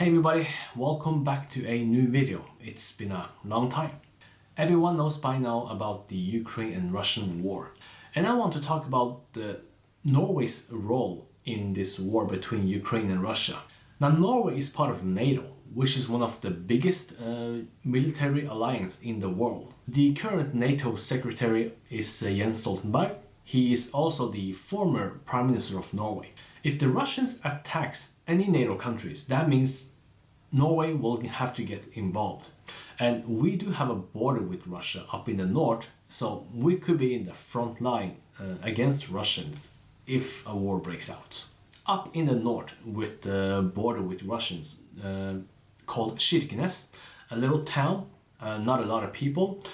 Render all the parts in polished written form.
Hey everybody, welcome back to a new video. It's been a long time. Everyone knows by now about the Ukraine and Russian war. And I want to talk about Norway's role in this war between Ukraine and Russia. Now Norway is part of NATO, which is one of the biggest military alliance in the world. The current NATO secretary is Jens Stoltenberg. He is also the former Prime Minister of Norway. If the Russians attack any NATO countries, that means Norway will have to get involved. And we do have a border with Russia up in the north, so we could be in the front line against Russians if a war breaks out. Up in the north with the border with Russians, called Kirkenes, a little town, not a lot of people,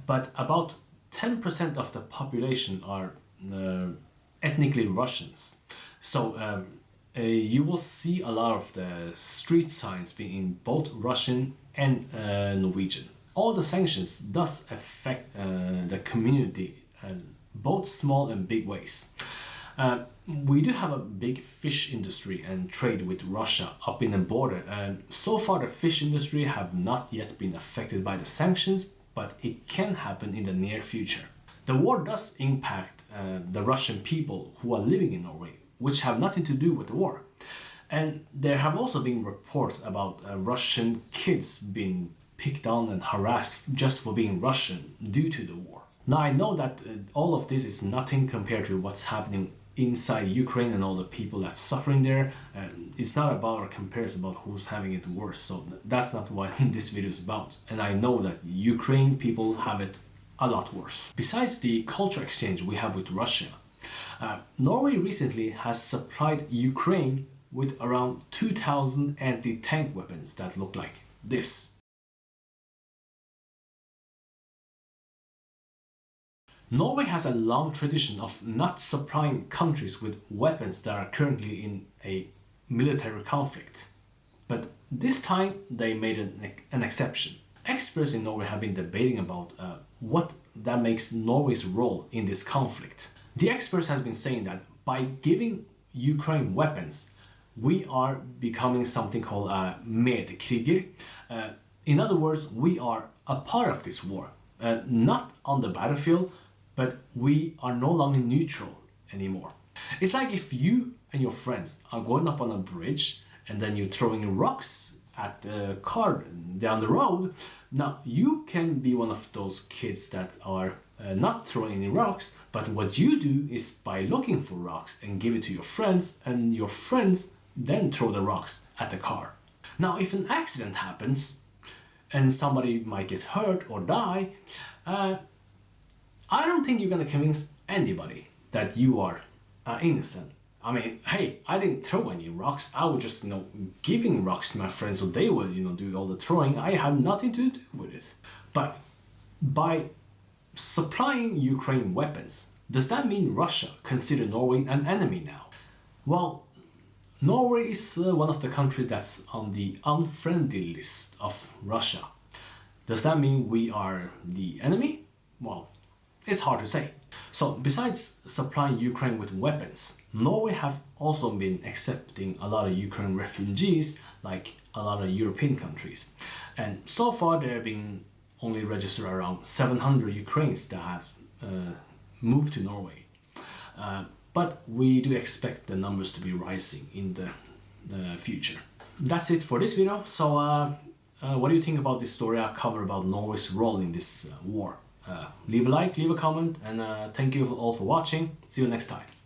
but about 10% of the population are ethnically Russians. So you will see a lot of the street signs being in both Russian and Norwegian. All the sanctions thus affect the community in both small and big ways. We do have a big fish industry and trade with Russia up in the border, and so far the fish industry have not yet been affected by the sanctions, but it can happen in the near future. The war does impact the Russian people who are living in Norway, which have nothing to do with the war. And there have also been reports about Russian kids being picked on and harassed just for being Russian due to the war. Now I know that all of this is nothing compared to what's happening inside Ukraine and all the people that's suffering there. It's not about a comparison about who's having it worse, so that's not what this video is about. And I know that Ukraine people have it a lot worse. Besides the culture exchange we have with Russia, Norway recently has supplied Ukraine with around 2,000 anti-tank weapons that look like this. Norway has a long tradition of not supplying countries with weapons that are currently in a military conflict. But this time they made an exception. Experts in Norway have been debating about what that makes Norway's role in this conflict. The experts have been saying that by giving Ukraine weapons, we are becoming something called a medkriger. In other words, we are a part of this war, not on the battlefield, but we are no longer neutral anymore. It's like if you and your friends are going up on a bridge and then you're throwing rocks at the car down the road. Now you can be one of those kids that are not throwing any rocks, but what you do is by looking for rocks and give it to your friends, and your friends then throw the rocks at the car. Now if an accident happens and somebody might get hurt or die, I don't think you're gonna convince anybody that you are innocent. I mean, hey, I didn't throw any rocks. I was just, giving rocks to my friends so they would, do all the throwing. I had nothing to do with it. But by supplying Ukraine weapons, does that mean Russia consider Norway an enemy now? Well, Norway is one of the countries that's on the unfriendly list of Russia. Does that mean we are the enemy? Well, it's hard to say. So besides supplying Ukraine with weapons, Norway have also been accepting a lot of Ukraine refugees like a lot of European countries. And so far there have been only registered around 700 Ukrainians that have moved to Norway. But we do expect the numbers to be rising in the future. That's it for this video. So what do you think about this story I covered about Norway's role in this war? Leave a like, leave a comment, and thank you all for watching. See you next time.